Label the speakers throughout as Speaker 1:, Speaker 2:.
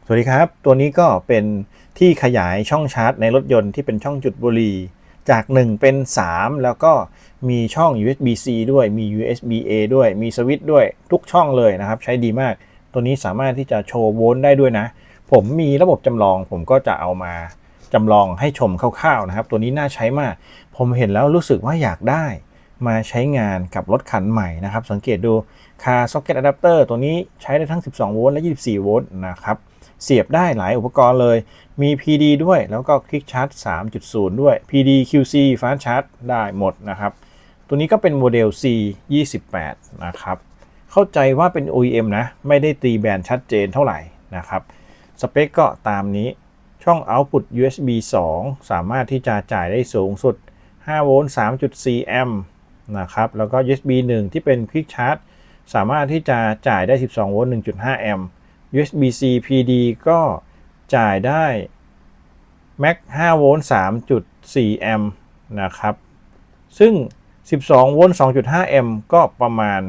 Speaker 1: สวัสดีครับตัวนี้ก็เป็นที่ขยายช่องชาร์จในรถยนต์ที่เป็นช่องจุดบุหรี่จาก1เป็น3แล้วก็มีช่อง USB-C ด้วยมี USB-A ด้วยมีสวิตช์ด้วยทุกช่องเลยนะครับใช้ดีมากตัวนี้สามารถที่จะโชว์โวลต์ได้ด้วยนะผมมีระบบจำลองผมก็จะเอามาจำลองให้ชมคร่าวๆนะครับตัวนี้น่าใช้มากผมเห็นแล้วรู้สึกว่าอยากได้มาใช้งานกับรถคันใหม่นะครับสังเกตดู Car Socket Adapter ตัวนี้ใช้ได้ทั้ง12โวลต์และ24โวลต์นะครับเสียบได้หลายอุปกรณ์เลยมี PD ด้วยแล้วก็ Quick Charge 3.0 ด้วย PD QC Fast Charge ได้หมดนะครับตัวนี้ก็เป็นโมเดล C28 นะครับเข้าใจว่าเป็น OEM นะไม่ได้ตีแบรนด์ชัดเจนเท่าไหร่นะครับสเปคก็ตามนี้ช่อง Output USB 2 สามารถที่จะจ่ายได้สูงสุด5โวลต์ 3.4 แอมป์นะครับแล้วก็ USB 1 ที่เป็น Quick Charge สามารถที่จะจ่ายได้12โวลต์ 1.5 แอมป์ USB-C PD ก็จ่ายได้ Max 5โวลต์ 3.4 แอมป์นะครับซึ่ง12โวลต์ 2.5 แอมป์ก็ประมาณ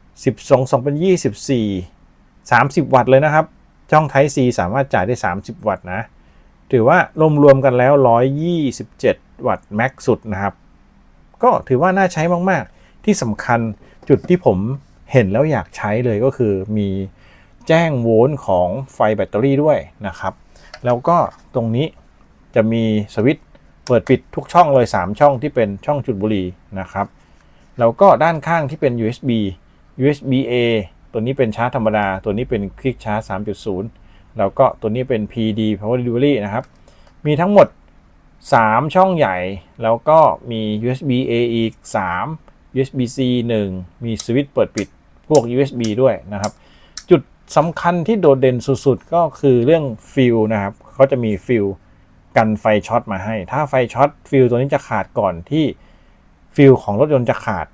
Speaker 1: 12เป็น24 30 วัตต์เลยนะครับช่อง Type C สามารถจ่ายได้30 วัตต์นะถือว่ารวมๆกันแล้ว127 วัตต์แม็กสุดนะครับก็ถือว่าน่าใช้มากๆที่สำคัญจุดที่ผมเห็นแล้วอยากใช้เลยก็คือมีแจ้งโวลต์ของไฟแบตเตอรี่ด้วยนะครับแล้วก็ตรงนี้จะมีสวิตช์เปิดปิดทุกช่องเลย3ช่องที่เป็นช่องจุดบุหรี่นะครับแล้วก็ด้านข้างที่เป็น USB-A ตัวนี้เป็นชาร์จธรรมดาตัวนี้เป็น Quick Charge 3.0 แล้วก็ตัวนี้เป็น PD Power Delivery นะครับมีทั้งหมด3ช่องใหญ่แล้วก็มี USB-A อีก3 USB-C 1 มีสวิตช์เปิดปิดพวก USB ด้วยนะครับจุดสำคัญที่โดดเด่นสุดๆก็คือเรื่องฟิลนะครับเขาจะมีฟิลกันไฟช็อตมาให้ถ้าไฟช็อตฟิลตัวนี้จะขาดก่อนที่ฟิลของรถยนต์จะขาด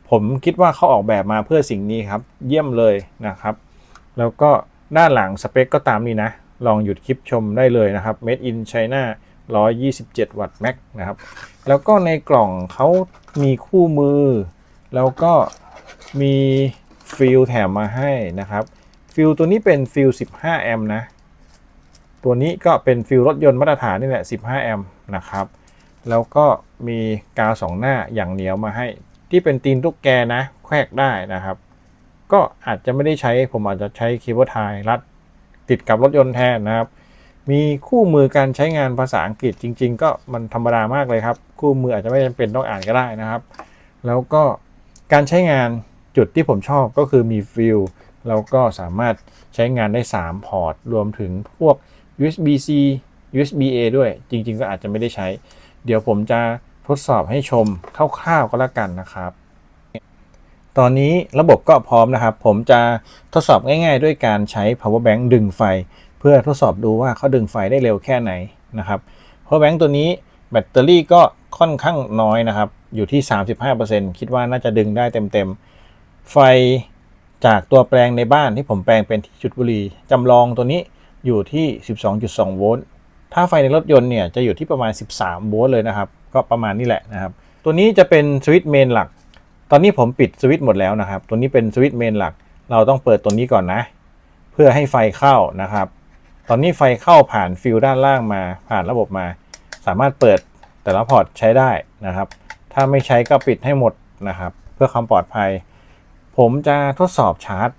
Speaker 1: ผมคิดว่าเขาออกแบบมาเพื่อสิ่งนี้ครับเยี่ยมเลยนะครับแล้วก็ด้านหลังสเปคก็ตามนี้นะลองหยุดคลิปชมได้เลยนะครับ Made in China 127 วัตต์แม็กนะครับแล้วก็ในกล่องเขามีคู่มือแล้วก็มีฟิลแถมมาให้นะครับฟิลตัวนี้เป็นฟิล15 แอมป์นะตัวนี้ก็เป็นฟิลรถยนต์มาตรฐานนี่แหละ15 แอมป์นะครับแล้วก็มีกาว2หน้าอย่างเหนียวมาให้ที่เป็นตีนตุ๊กแกนะแควกได้นะครับก็อาจจะไม่ได้ใช้ผมอาจจะใช้เคเบิลไทยรัดติดกับรถยนต์แทนนะครับมีคู่มือการใช้งานภาษาอังกฤษจริงๆก็มันธรรมดามากเลยครับคู่มืออาจจะไม่จำเป็นต้องอ่านก็ได้นะครับแล้วก็การใช้งานจุดที่ผมชอบก็คือมีฟิลแล้วก็สามารถใช้งานได้3พอร์ตรวมถึงพวก USB-C USB-A ด้วยจริงๆก็อาจจะไม่ได้ใช้เดี๋ยวผมจะทดสอบให้ชมคร่าวๆก็แล้วกันนะครับตอนนี้ระบบก็พร้อมนะครับผมจะทดสอบง่ายๆด้วยการใช้ power bank ดึงไฟเพื่อทดสอบดูว่าเขาดึงไฟได้เร็วแค่ไหนนะครับ power bank ตัวนี้แบตเตอรี่ก็ค่อนข้างน้อยนะครับอยู่ที่ 35% คิดว่าน่าจะดึงได้เต็มๆไฟจากตัวแปลงในบ้านที่ผมแปลงเป็นที่จุดบุหรี่จำลองตัวนี้อยู่ที่ 12.2 โวลต์ถ้าไฟในรถยนต์เนี่ยจะอยู่ที่ประมาณ13โวลต์เลยนะครับก็ประมาณนี้แหละนะครับตัวนี้จะเป็นสวิตช์เมนหลักตอนนี้ผมปิดสวิตช์หมดแล้วนะครับตัวนี้เป็นสวิตช์เมนหลักเราต้องเปิดตัวนี้ก่อนนะเพื่อให้ไฟเข้านะครับตอนนี้ไฟเข้าผ่านฟิลด้านล่างมาผ่านระบบมาสามารถเปิดแต่ละพอร์ตใช้ได้นะครับถ้าไม่ใช้ก็ปิดให้หมดนะครับเพื่อความปลอดภัยผมจะทดสอบชาร์จ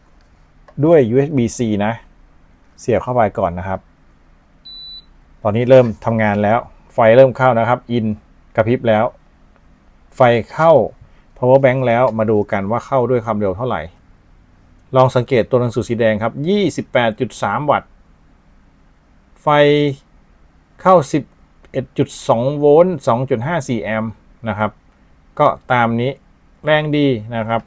Speaker 1: ด้วย USB-C นะเสียบเข้าไปก่อนนะครับตอนนี้เริ่มทำงานแล้วไฟเริ่มเข้านะครับอินกระพริบแล้วไฟเข้า power bank แล้วมาดูกันว่าเข้าด้วยความเร็วเท่าไหร่ลองสังเกตตัวหนังสือสีแดงครับ 28.3 วัตต์ไฟเข้า 11.2 โวลต์ 2.54 แอมป์นะครับก็ตามนี้แรงดีนะครับ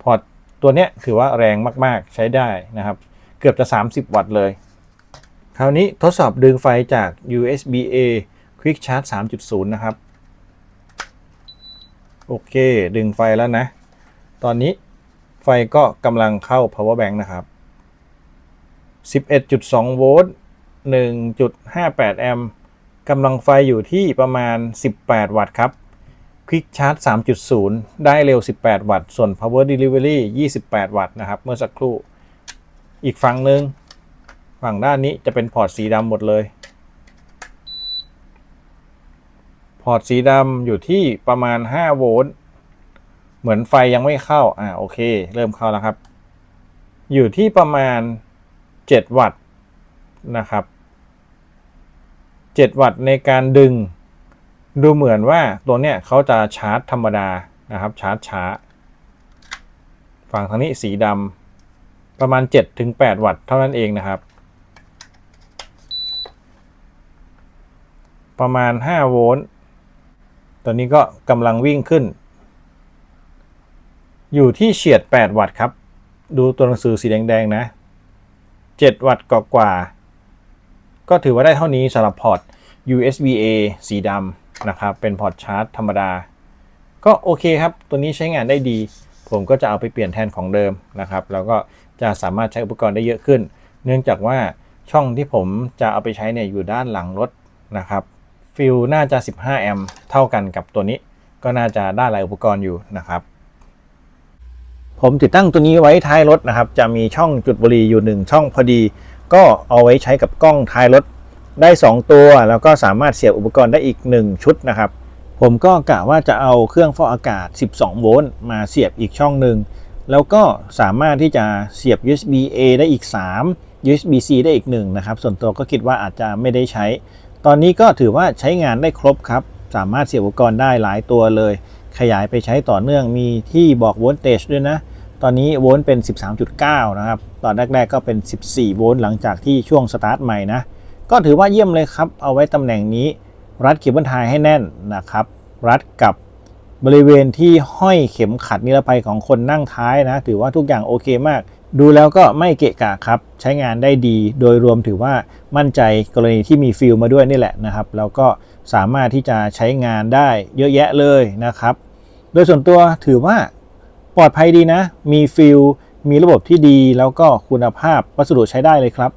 Speaker 1: พอร์ตตัวเนี้ยถือว่าแรงมากๆใช้ได้นะครับเกือบจะ30 วัตต์เลยคราวนี้ทดสอบดึงไฟจาก USB-A Quick Charge 3.0 นะครับโอเคดึงไฟแล้วนะตอนนี้ไฟก็กำลังเข้า power bank นะครับ 11.2 โวลต์ 1.58 แอมป์กำลังไฟอยู่ที่ประมาณ18 วัตต์ครับ Quick Charge 3.0 ได้เร็ว18 วัตต์ส่วน Power Delivery 28 วัตต์นะครับเมื่อสักครู่อีกฝั่งหนึ่ง ฝั่งด้านนี้จะเป็นพอร์ตสีดำหมดเลยพอร์ตสีดำอยู่ที่ประมาณ5 โวลต์เหมือนไฟยังไม่เข้าโอเคเริ่มเข้าแล้วครับอยู่ที่ประมาณ7 วัตต์นะครับ7 วัตต์ในการดึงดูเหมือนว่าตัวเนี้ยเขาจะชาร์จธรรมดานะครับชาร์จช้าฝั่งทางนี้สีดำประมาณ 7-8 วัตต์เท่านั้นเองนะครับประมาณ5 โวลต์ตอนนี้ก็กำลังวิ่งขึ้นอยู่ที่เฉียด8 วัตต์ครับดูตัวหนังสือสีแดงๆนะ7 วัตต์กว่าก็ถือว่าได้เท่านี้สำหรับพอร์ต USB-A สีดำนะครับเป็นพอร์ตชาร์จธรรมดาก็โอเคครับตัวนี้ใช้งานได้ดีผมก็จะเอาไปเปลี่ยนแทนของเดิมนะครับแล้วก็จะสามารถใช้อุปกรณ์ได้เยอะขึ้นเนื่องจากว่าช่องที่ผมจะเอาไปใช้เนี่ยอยู่ด้านหลังรถนะครับฟิลน่าจะ15 แอมป์เท่ากันกับตัวนี้ก็น่าจะได้หลายอุปกรณ์อยู่นะครับผมติดตั้งตัวนี้ไว้ท้ายรถนะครับจะมีช่องจุดบุหรี่อยู่1ช่องพอดีก็เอาไว้ใช้กับกล้องท้ายรถได้2ตัวแล้วก็สามารถเสียบอุปกรณ์ได้อีก1ชุดนะครับผมก็กะว่าจะเอาเครื่องฟอกอากาศ12 โวลต์มาเสียบอีกช่องหนึ่งแล้วก็สามารถที่จะเสียบ USB-A ได้อีก3 USB-C ได้อีก1นะครับส่วนตัวก็คิดว่าอาจจะไม่ได้ใช้ตอนนี้ก็ถือว่าใช้งานได้ครบครับสามารถเสียบอุปกรณ์ได้หลายตัวเลยขยายไปใช้ต่อเนื่องมีที่บอกโวลเตจด้วยนะตอนนี้โวลต์เป็น 13.9 นะครับตอนแรกๆก็เป็น14 โวลต์หลังจากที่ช่วงสตาร์ทใหม่นะก็ถือว่าเยี่ยมเลยครับเอาไว้ตำแหน่งนี้รัดเคเบิลไทยให้แน่นนะครับรัดกับบริเวณที่ห้อยเข็มขัดนิรภัยของคนนั่งท้ายนะถือว่าทุกอย่างโอเคมากดูแล้วก็ไม่เกะกะครับใช้งานได้ดีโดยรวมถือว่ามั่นใจกรณีที่มีฟิลมาด้วยนี่แหละนะครับแล้วก็สามารถที่จะใช้งานได้เยอะแยะเลยนะครับโดยส่วนตัวถือว่าปลอดภัยดีนะมีฟิลมีระบบที่ดีแล้วก็คุณภาพวัสดุใช้ได้เลยครับ